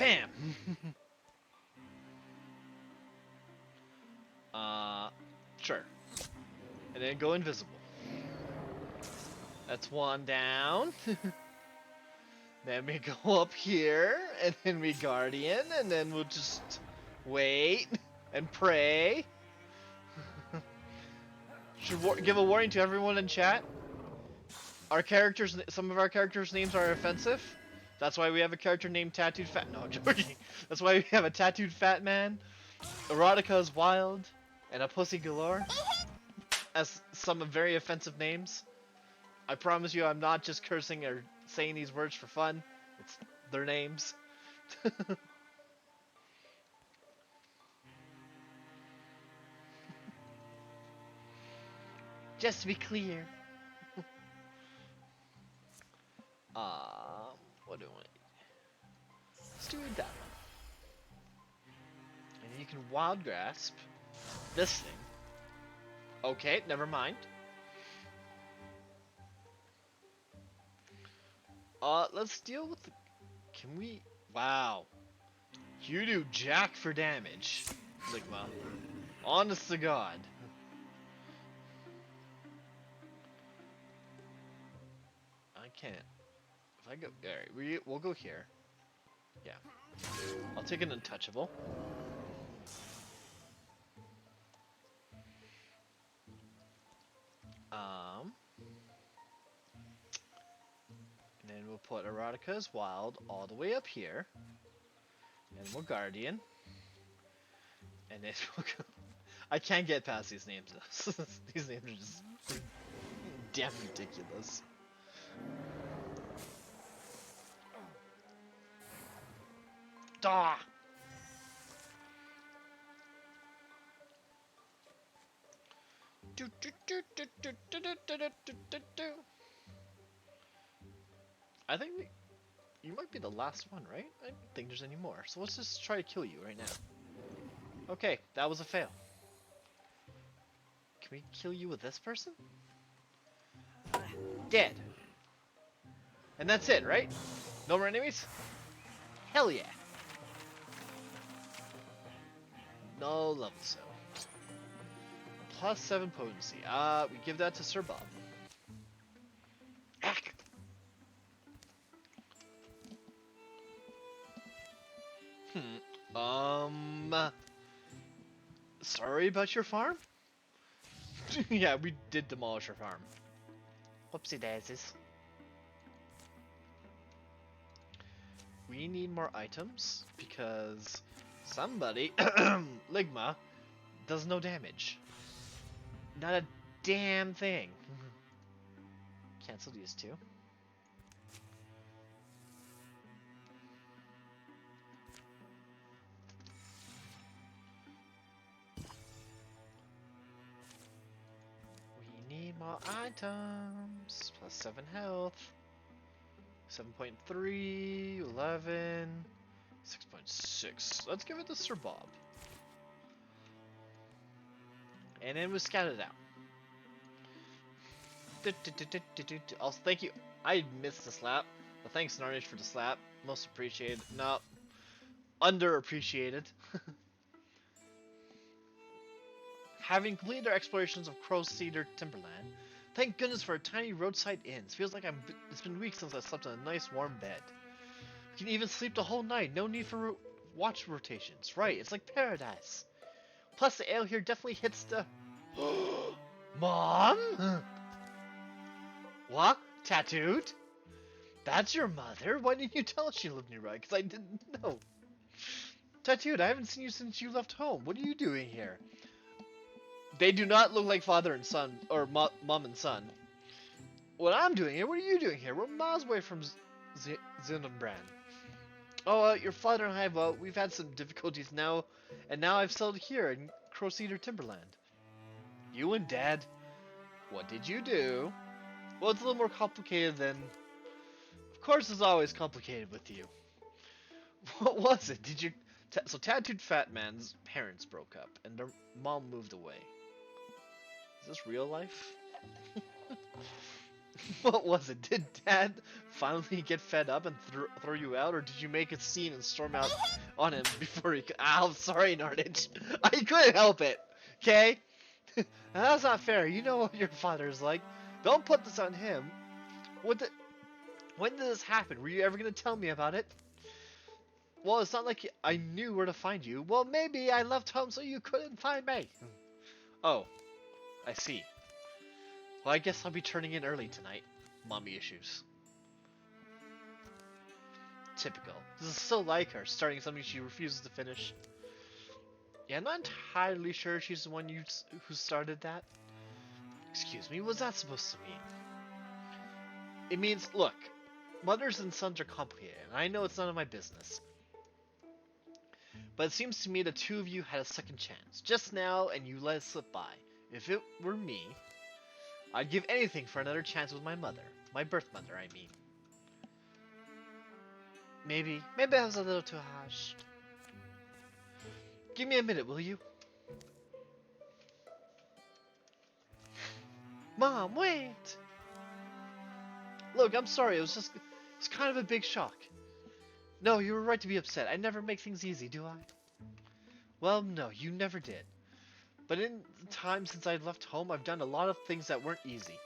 Bam! Sure. And then go invisible. That's one down. Then we go up here, and then we Guardian, and then we'll just wait and pray. Should give a warning to everyone in chat. Our characters, some of our characters' names are offensive. That's why we have a character named Tattooed Fat. No, I'm joking. That's why we have a Tattooed Fat Man. Erotica is wild, and a Pussy Galore. As some very offensive names. I promise you, I'm not just cursing or saying these words for fun. It's their names. Just to be clear. What do I need? Let's do that one. And you can wild grasp this thing. Okay, never mind. Let's deal with the... Can we... Wow. You do jack for damage. Ligma. Honest to God. I can't. If I go... Alright, we'll go here. Yeah. I'll take an untouchable. And then we'll put Erotica's Wild all the way up here. And we'll Guardian. And then we'll go... I can't get past these names though. These names are just damn ridiculous. Dah! I think you might be the last one, right? I don't think there's any more. So let's just try to kill you right now. Okay, that was a fail. Can we kill you with this person? Dead. And that's it, right? No more enemies? Hell yeah. No level so. +7 potency. We give that to Sir Bob. Ack. Sorry about your farm? Yeah, we did demolish your farm. Whoopsie daisies. We need more items because somebody, Ligma, does no damage. Not a damn thing. Cancel these two. We need more items. +7 health. 7.3, 11, 6.6. Let's give it to Sir Bob. And then we scout it out. Also, thank you. I missed the slap. But thanks, Narnish, for the slap. Most appreciated. No. Underappreciated. Having completed our explorations of Crow Cedar Timberland, thank goodness for a tiny roadside inn. Feels like it's been weeks since I slept in a nice warm bed. You can even sleep the whole night. No need for watch rotations. Right, it's like paradise. Plus, the ale here definitely hits the... Mom? What? Tattooed? That's your mother? Why didn't you tell us she lived nearby? Because I didn't know. Tattooed, I haven't seen you since you left home. What are you doing here? They do not look like father and son, or mom and son. What I'm doing here? What are you doing here? We're miles away from Zindenbrand. Oh, your father and I, well, we've had some difficulties now, and now I've settled here in Crow Cedar Timberland. You and Dad? What did you do? Well, it's a little more complicated than... Of course it's always complicated with you. What was it? Did you... So Tattooed Fat Man's parents broke up, and their mom moved away. Is this real life? What was it? Did Dad finally get fed up and throw you out, or did you make a scene and storm out on him before he could? I'm sorry, Nardage. I couldn't help it. Okay? That's not fair. You know what your father is like. Don't put this on him. When did this happen? Were you ever gonna tell me about it? Well, it's not like I knew where to find you. Well, maybe I left home so you couldn't find me. Oh, I see. Well, I guess I'll be turning in early tonight. Mommy issues. Typical. This is so like her, starting something she refuses to finish. Yeah, I'm not entirely sure she's the one who started that. Excuse me, what's that supposed to mean? It means, look, mothers and sons are complicated, and I know it's none of my business. But it seems to me the two of you had a second chance, just now, and you let it slip by. If it were me, I'd give anything for another chance with my mother. My birth mother, I mean. Maybe I was a little too harsh. Give me a minute, will you? Mom, wait! Look, I'm sorry, it's kind of a big shock. No, you were right to be upset. I never make things easy, do I? Well, no, you never did. But in the time since I left home, I've done a lot of things that weren't easy.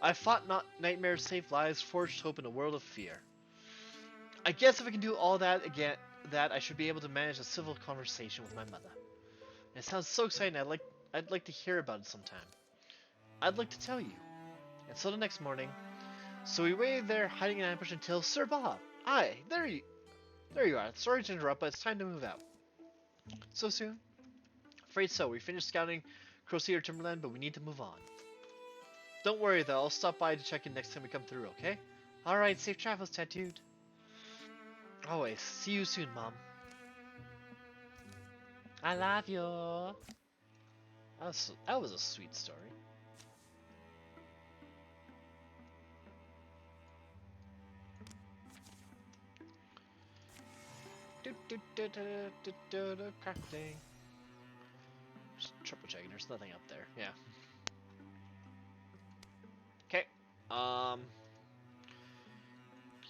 I fought nightmares, saved lives, forged hope in a world of fear. I guess if I can do all that again, I should be able to manage a civil conversation with my mother. And it sounds so exciting. I'd like to hear about it sometime. I'd like to tell you. And so the next morning, so we waited there, hiding in ambush until Sir Bob. Aye, there you are. Sorry to interrupt, but it's time to move out. So soon? Afraid so. We finished scouting Crocea Timberland, but we need to move on. Don't worry though, I'll stop by to check in next time we come through, okay? Alright, safe travels, Tattooed. Always. See you soon, Mom. I love you. That was a sweet story. Crafting. Just triple checking. There's nothing up there. Yeah. Okay.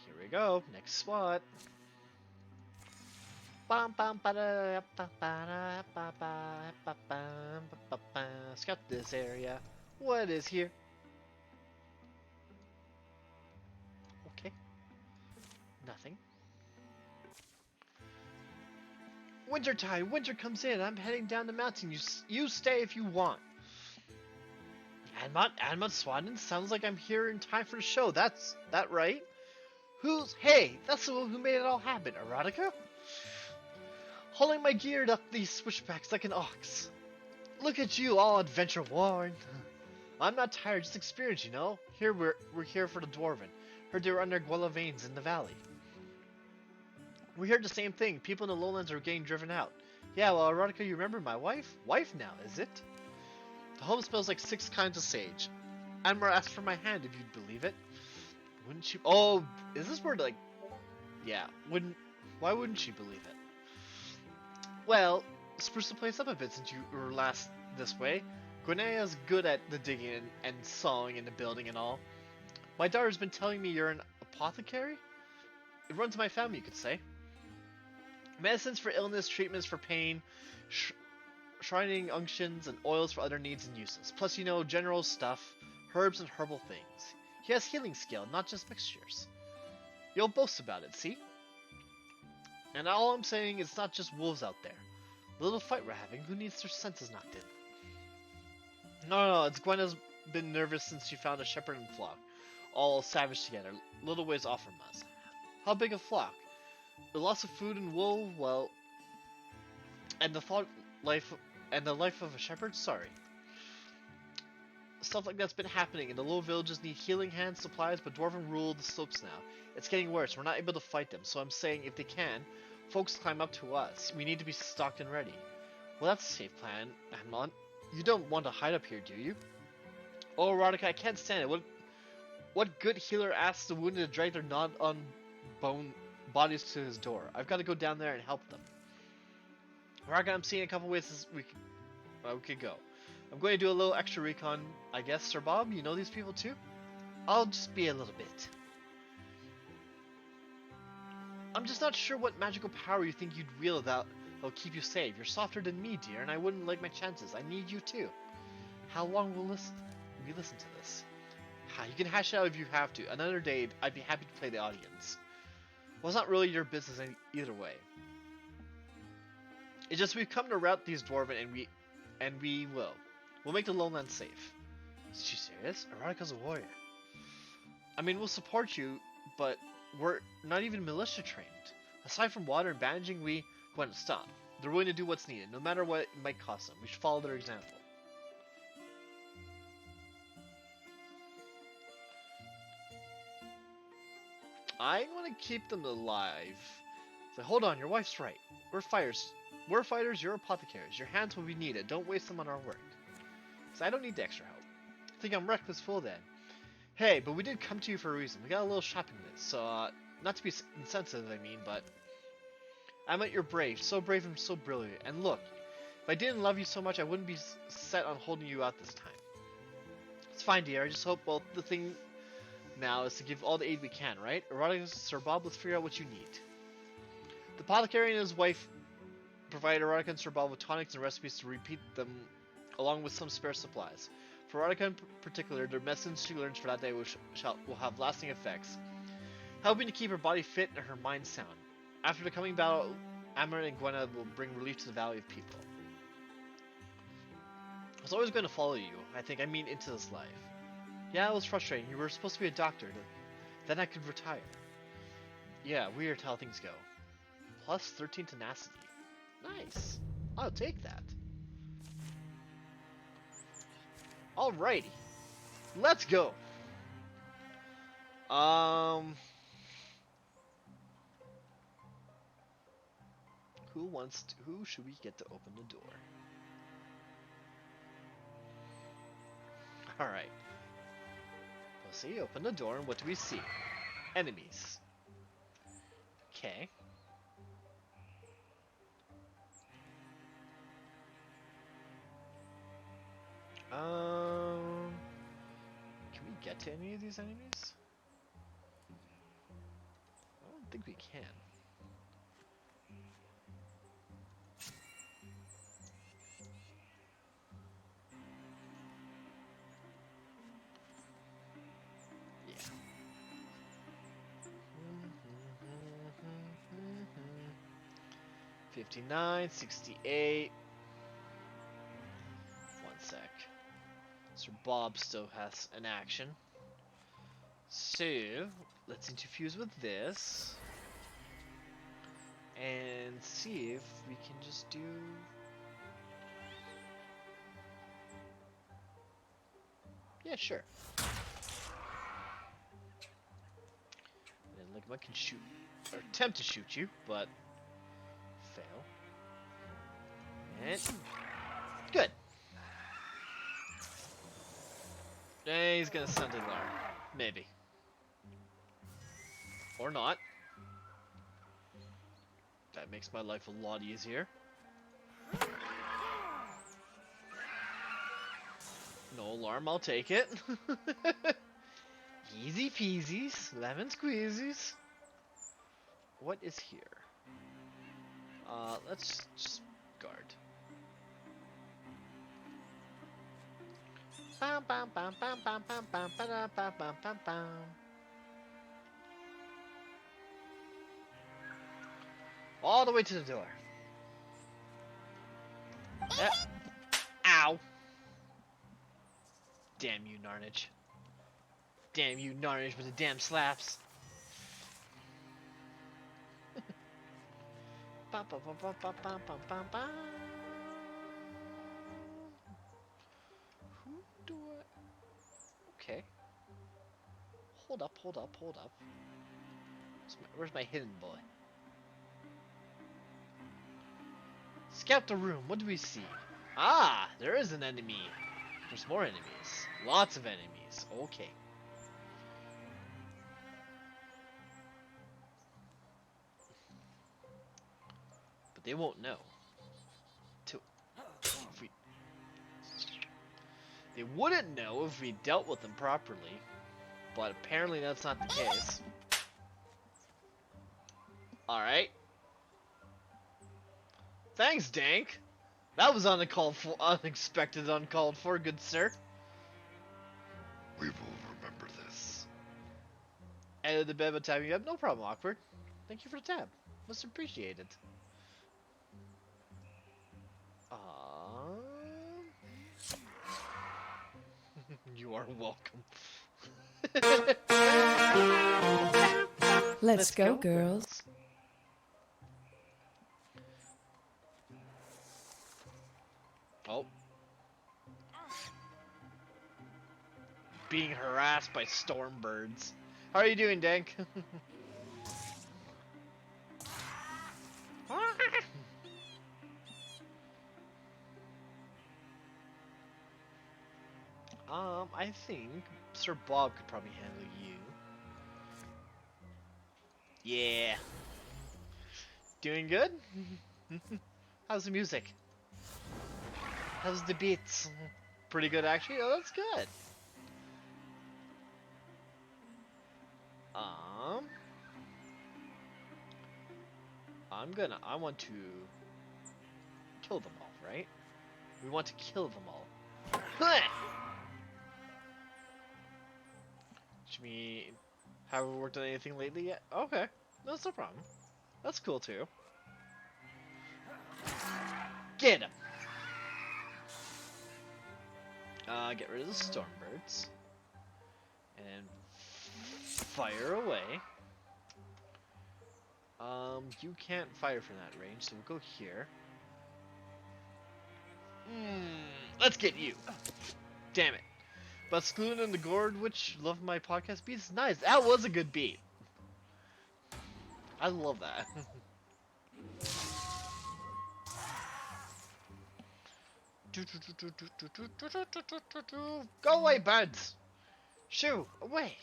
Here we go. Next spot. Scout this area. What is here? Okay. Nothing. Wintertime. Winter comes in. I'm heading down the mountain. You stay if you want. Anmut Swannen? Sounds like I'm here in time for the show. That right? Hey, that's the one who made it all happen. Erotica? Hauling my gear up these switchbacks like an ox. Look at you, all adventure worn. I'm not tired, just experienced, you know. Here we're here for the Dwarven. Heard they were under Guella veins in the valley. We heard the same thing. People in the lowlands are getting driven out. Yeah, well, Erotica, you remember my wife? Wife now, is it? The home smells like 6 kinds of sage. Anmar asked for my hand, if you'd believe it. Wouldn't you? Oh, is this word like? Yeah. Why wouldn't she believe it? Well, spruce the place up a bit since you were last this way. Gwinea's good at the digging and sawing and the building and all. My daughter's been telling me you're an apothecary? It runs my family, you could say. Medicines for illness, treatments for pain, shrining unctions, and oils for other needs and uses. Plus, you know, general stuff, herbs and herbal things. He has healing skill, not just mixtures. You'll boast about it, see? And all I'm saying is not just wolves out there. The little fight we're having, who needs their senses knocked in? No, it's Gwenna's been nervous since she found a shepherd and flock, all savage together, little ways off from us. How big a flock? The loss of food and wool, well, and the life of a shepherd? Sorry. Stuff like that's been happening, and the little villages need healing hands, supplies, but Dwarven rule the slopes now. It's getting worse, we're not able to fight them, so I'm saying if they can, folks climb up to us. We need to be stocked and ready. Well, that's a safe plan, Amon. You don't want to hide up here, do you? Oh, Erotica, I can't stand it. What good healer asks the wounded to drag their non-bone bodies to his door? I've got to go down there and help them. Erotica, I'm seeing a couple ways we could go. I'm going to do a little extra recon, I guess. Sir Bob, you know these people too? I'll just be a little bit. I'm just not sure what magical power you think you'd wield that'll keep you safe. You're softer than me, dear, and I wouldn't like my chances. I need you too. How long will we listen to this? You can hash it out if you have to. Another day, I'd be happy to play the audience. Well, it's not really your business either way. It's just we've come to rout these dwarven, and we will. We'll make the lowlands safe. Is she serious? Erotica's a warrior. I mean, we'll support you, but we're not even militia trained. Aside from water and bandaging, we won't stop. They're willing to do what's needed, no matter what it might cost them. We should follow their example. I want to keep them alive. So hold on, your wife's right. We're fighters, you're apothecaries. Your hands will be needed. Don't waste them on our work. So I don't need the extra help. I think I'm reckless fool then. Hey, but we did come to you for a reason. We got a little shopping list, so not to be insensitive, I mean, but I meant you're brave and so brilliant. And look, if I didn't love you so much, I wouldn't be set on holding you out this time. It's fine, dear. I just hope, well, the thing now is to give all the aid we can, right? Erotica, Sir Bob, let's figure out what you need. The apothecary and his wife provide Erotica and Sir Bob with tonics and recipes to repeat them, along with some spare supplies. For Erotica in particular, their medicines she learns for that day will have lasting effects, helping to keep her body fit and her mind sound. After the coming battle, Amber and Gwenna will bring relief to the Valley of People. I was always going to follow you, I mean into this life. Yeah, it was frustrating. You were supposed to be a doctor, then I could retire. Yeah, weird how things go. Plus 13 tenacity. Nice. I'll take that. Alrighty. Let's go. Who should we get to open the door? Alright. We'll see, open the door, and what do we see? Enemies. Okay. Can we get to any of these enemies? I don't think we can. Yeah. 59, 68. One sec. Sir Bob still has an action. So, let's interfuse with this. And see if we can just do... Yeah, sure. And like I can shoot, or attempt to shoot you, but fail. And good. He's gonna send an alarm. Maybe. Or not. That makes my life a lot easier. No alarm, I'll take it. Easy peasies, lemon squeezies. What is here? Let's just guard. Bam bam bam bam bam bam bam bam bam bam bam bam. All the way to the door. Ow! Damn you, Narnage. Damn you, Narnage, with the damn slaps. Ba ba ba ba ba ba ba ba ba. Who do I? Okay. Hold up, hold up, hold up. Where's my hidden boy? Scout the room. What do we see? Ah, there is an enemy. There's more enemies. Lots of enemies. Okay. But they won't know. They wouldn't know if we dealt with them properly. But apparently that's not the case. Alright. Thanks, Dank. That was uncalled for, unexpected, uncalled for, good sir. We will remember this. Ended the bed by tapping you up. No problem, Awkward. Thank you for the tab. Most appreciated. You are welcome. Let's go, girls. Oh. Being harassed by storm birds. How are you doing, Dank? I think Sir Bob could probably handle you. Yeah. Doing good? How's the music? How's the beats? Pretty good, actually. Oh, that's good. I want to kill them all, right? We want to kill them all. Which means, haven't worked on anything lately yet? Okay, that's no problem. That's cool too. Get him! Get rid of the stormbirds. And fire away. You can't fire from that range, so we'll go here. Let's get you. Damn it. But Skloon and the Gourd Witch love my podcast beats. Nice. That was a good beat. I love that. Go away, birds. Shoo, away.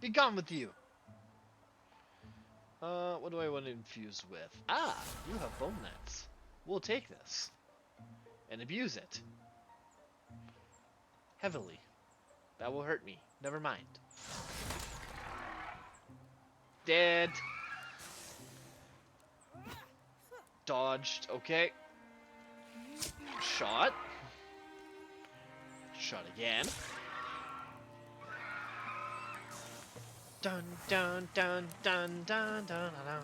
Be gone with you. What do I want to infuse with? Ah, you have bone nets. We'll take this and abuse it heavily. That will hurt me. Never mind. Dead. Dodged. Okay. Shot. Shot again. Dun dun dun dun dun dun dun.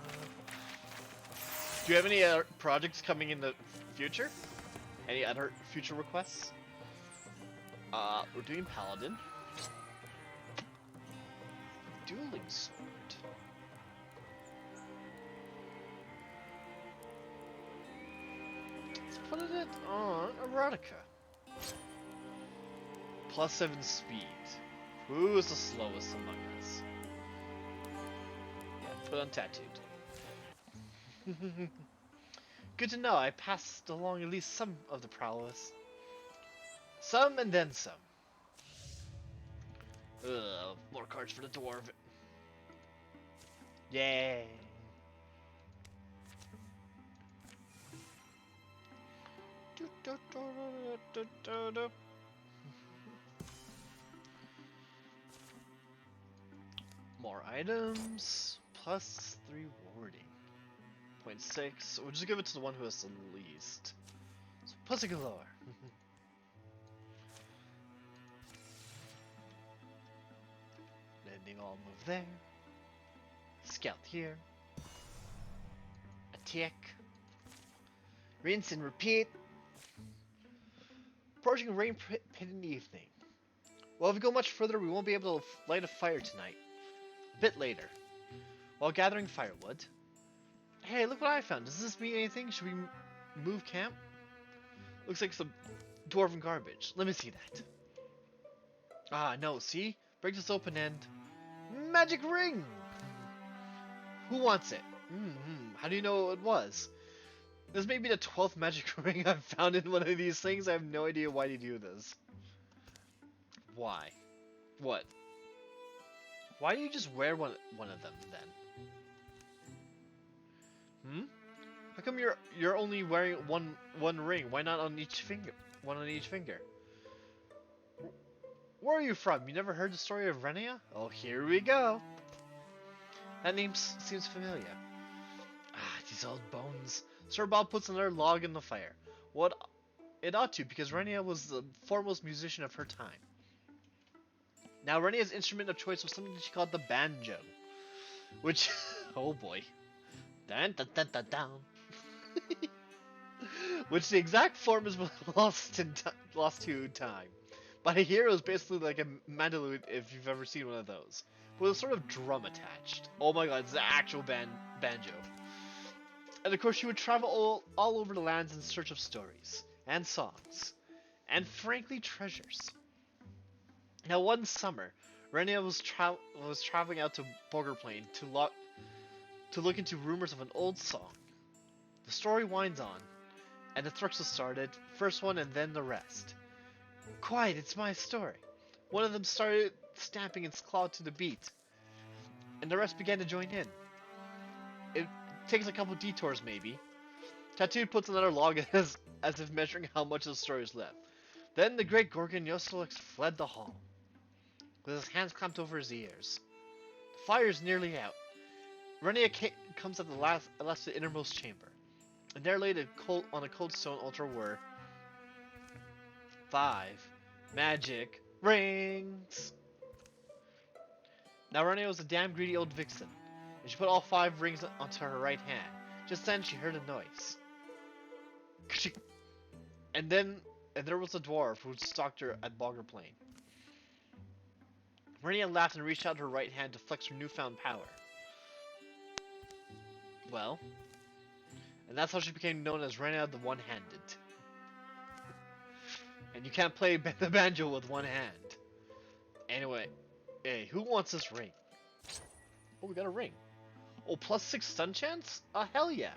Do you have any projects coming in the future? Any other future requests? We're doing Paladin. Dueling Sword. Let's put it on Erotica. +7 speed. Who is the slowest among us? Yeah, put on Tattooed. Good to know, I passed along at least some of the prowess. Some and then some. Ugh, more cards for the dwarf. Yay. More items, +3 warding. 0.6, we'll just give it to the one who has the least. So, plus a galore. Landing all move there. Scout here. Attack. Rinse and repeat. Approaching rain pit in the evening. Well, if we go much further, we won't be able to light a fire tonight. A bit later. While gathering firewood. Hey, look what I found. Does this mean anything? Should we move camp? Looks like some dwarven garbage. Let me see that. Ah, no, see? Break this open and... Magic ring! Who wants it? How do you know it was? This may be the 12th magic ring I've found in one of these things. I have no idea why you do this. Why? What? Why do you just wear one of them then? How come you're only wearing one ring? Why not on each finger? One on each finger. Where are you from? You never heard the story of Renia? Oh, here we go. That name seems familiar. Ah, these old bones. Sir Bob puts another log in the fire. What it ought to, because Renia was the foremost musician of her time. Now, Renia's instrument of choice was something that she called the banjo. Which, oh boy. Dun, dun, dun, dun, dun. Which the exact form is lost to time. But here it was basically like a mandolin if you've ever seen one of those. With a sort of drum attached. Oh my god, it's the actual banjo. And of course she would travel all over the lands in search of stories, and songs, and frankly treasures. Now one summer, Renia was traveling out to Boger Plain to look into rumors of an old song. The story winds on, and the Thruxes started, first one and then the rest. Quiet, it's my story. One of them started stamping its claw to the beat, and the rest began to join in. It takes a couple detours maybe. Tattooed puts another log as if measuring how much of the story is left. Then the great Gorgon Yoselix fled the hall, with his hands clamped over his ears. The fire's nearly out. Renia comes at the last to the innermost chamber, and there laid on a cold stone altar were 5 magic rings. Now Renia was a damn greedy old vixen, and she put all 5 rings onto her right hand. Just then she heard a noise. And there was a dwarf who stalked her at Boger Plain. Renia laughed and reached out her right hand to flex her newfound power. Well, and that's how she became known as Renia the One-Handed. And you can't play the banjo with one hand. Anyway, hey, who wants this ring? Oh, we got a ring. Oh, +6 stun chance? Hell yeah.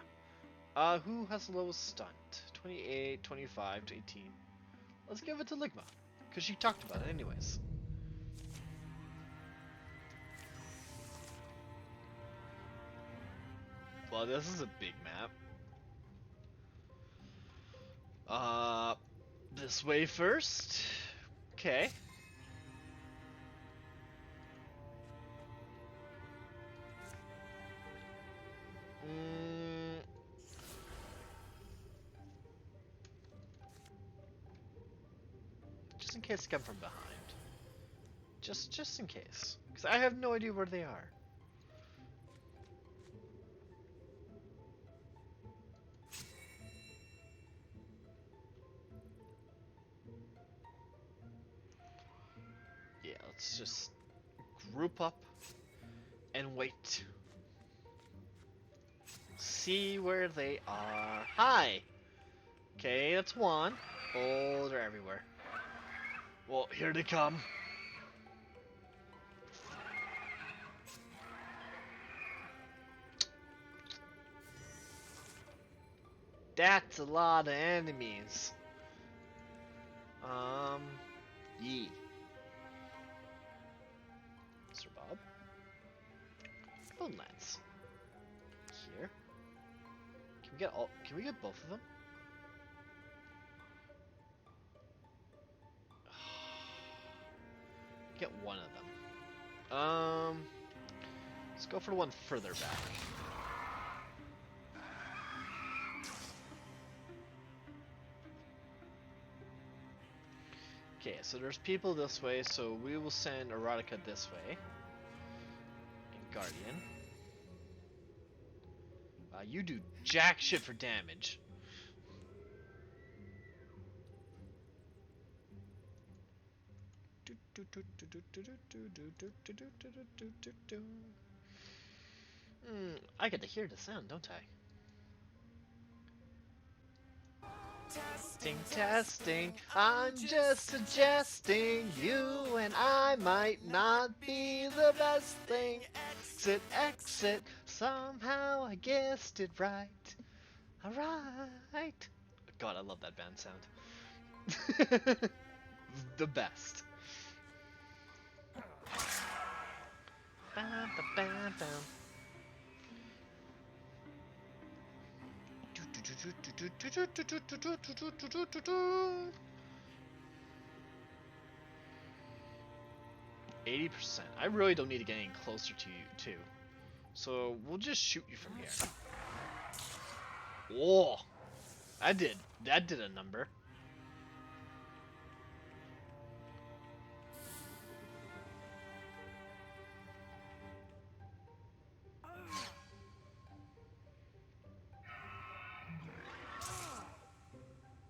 Who has the lowest stunt? 28, 25 to 18. Let's give it to Ligma, because she talked about it anyways. Well, this is a big map. This way first. Okay. Just in case they come from behind. Just in case. Because I have no idea where they are. Yeah, let's just group up and wait. See where they are. Hi! Okay, that's one. Oh, they're everywhere. Well, here they come. That's a lot of enemies. Yee. Sir Bob. Bone Lance. Here. Can we get both of them? Get one of them. Let's go for the one further back. Okay, so there's people this way, so we will send Erotica this way. And Guardian. You do jack shit for damage. I get to hear the sound, don't I? Testing, testing, I'm just suggesting you and I might not be the best thing. Exit, exit, somehow I guessed it right. Alright. God, I love that band sound. The best. Bam, bam, bam, bam. 80%. I really don't need to get any closer to you, too. So, we'll just shoot you from here. Oh! That did a number.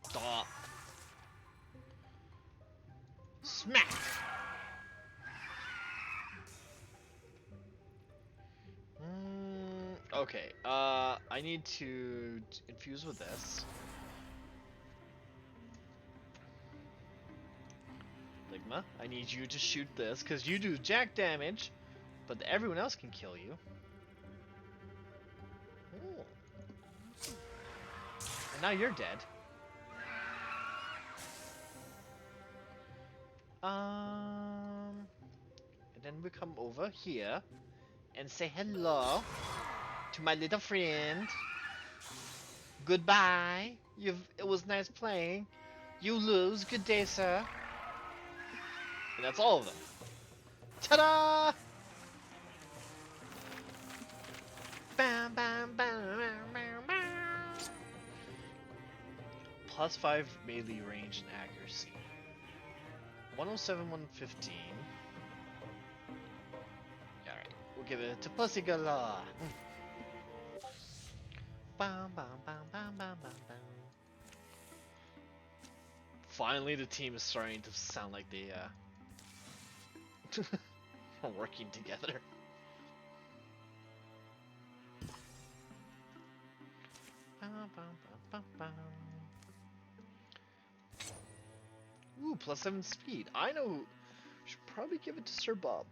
Stop. Smack! Okay, I need to infuse with this. Ligma, I need you to shoot this, because you do jack damage, but everyone else can kill you. Ooh. And now you're dead. And then we come over here and say hello to my little friend. Goodbye. It was nice playing. You lose. Good day, sir. And that's all of them. Ta-da! Bam, bam, bam, bam, bam. Plus 5 melee range and accuracy. 107, 115. Alright, we'll give it to Pussy Galore. Bam, bam, bam, bam, bam, bam, bam. Finally, the team is starting to sound like they are working together. Bam, bam, bam, bam, bam. Ooh, plus 7 speed. I know. Should probably give it to Sir Bob.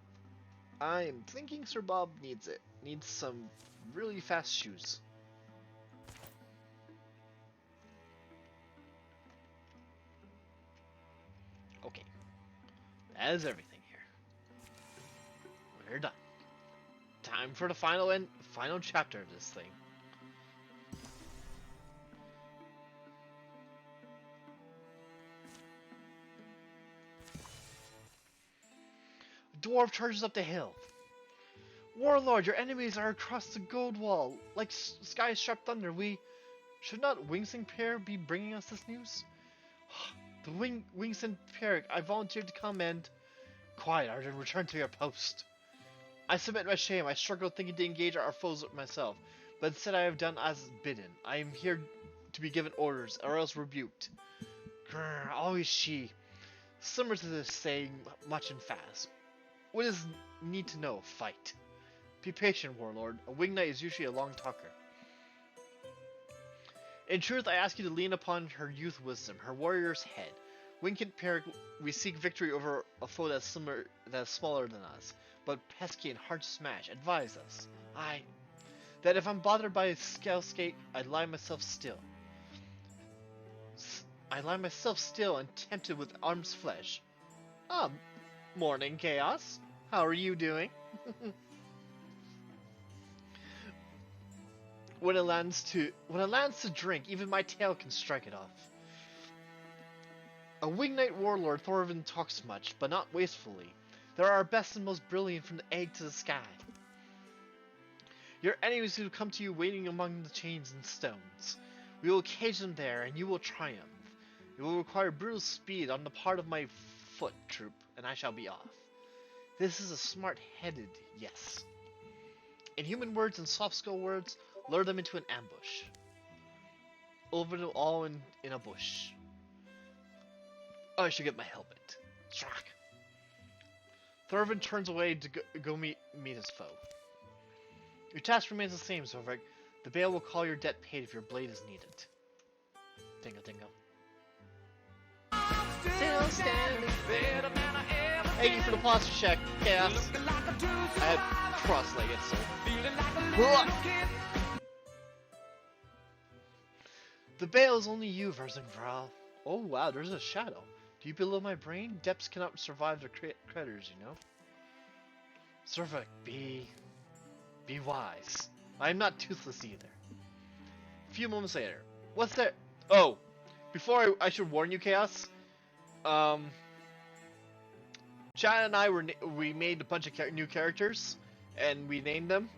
I'm thinking Sir Bob needs it. Needs some really fast shoes. Okay. That is everything here. We're done. Time for the final chapter of this thing. Dwarf charges up the hill. Warlord, your enemies are across the gold wall. Like sky sharp thunder, should not Wingsing Pair be bringing us this news? The Wingsing Pair, I volunteered to come and... Quiet, Arden, return to your post. I submit my shame. I struggled thinking to engage our foes myself, but instead I have done as bidden. I am here to be given orders, or else rebuked. Grr, always she. Similar to this saying, much and fast. What is need to know? Fight. Be patient, Warlord. A wing knight is usually a long talker. In truth, I ask you to lean upon her youth wisdom, her warrior's head. Wingkit Peric, we seek victory over a foe that's smaller than us, but pesky and hard to smash. Advise us. That if I'm bothered by a scale-skate, I lie myself still. I lie myself still and tempted with arm's flesh. Morning, Chaos. How are you doing? When it lands to drink, even my tail can strike it off. A wing knight warlord, Thorvin talks much, but not wastefully. There are our best and most brilliant from the egg to the sky. Your enemies who come to you waiting among the chains and stones. We will cage them there, and you will triumph. It will require brutal speed on the part of my foot troop, and I shall be off. This is a smart-headed yes. In human words and soft-skill words, lure them into an ambush. Over them all in a bush. Oh, I should get my helmet. Strak. Thorvin turns away to go meet his foe. Your task remains the same, Zorvik. The Bale will call your debt paid if your blade is needed. Dingo dingo. Still standing. Thank you for the posture check, Chaos. I had cross-legged, so... The Bale is only you, Verzingvral. Oh wow, there's a shadow. Do you below my brain? Depths cannot survive the critters, you know? Zorvik, be wise. I am not toothless either. A few moments later. What's there? Oh! Before I should warn you, Chaos. Chad and I we made a bunch of new characters, and we named them.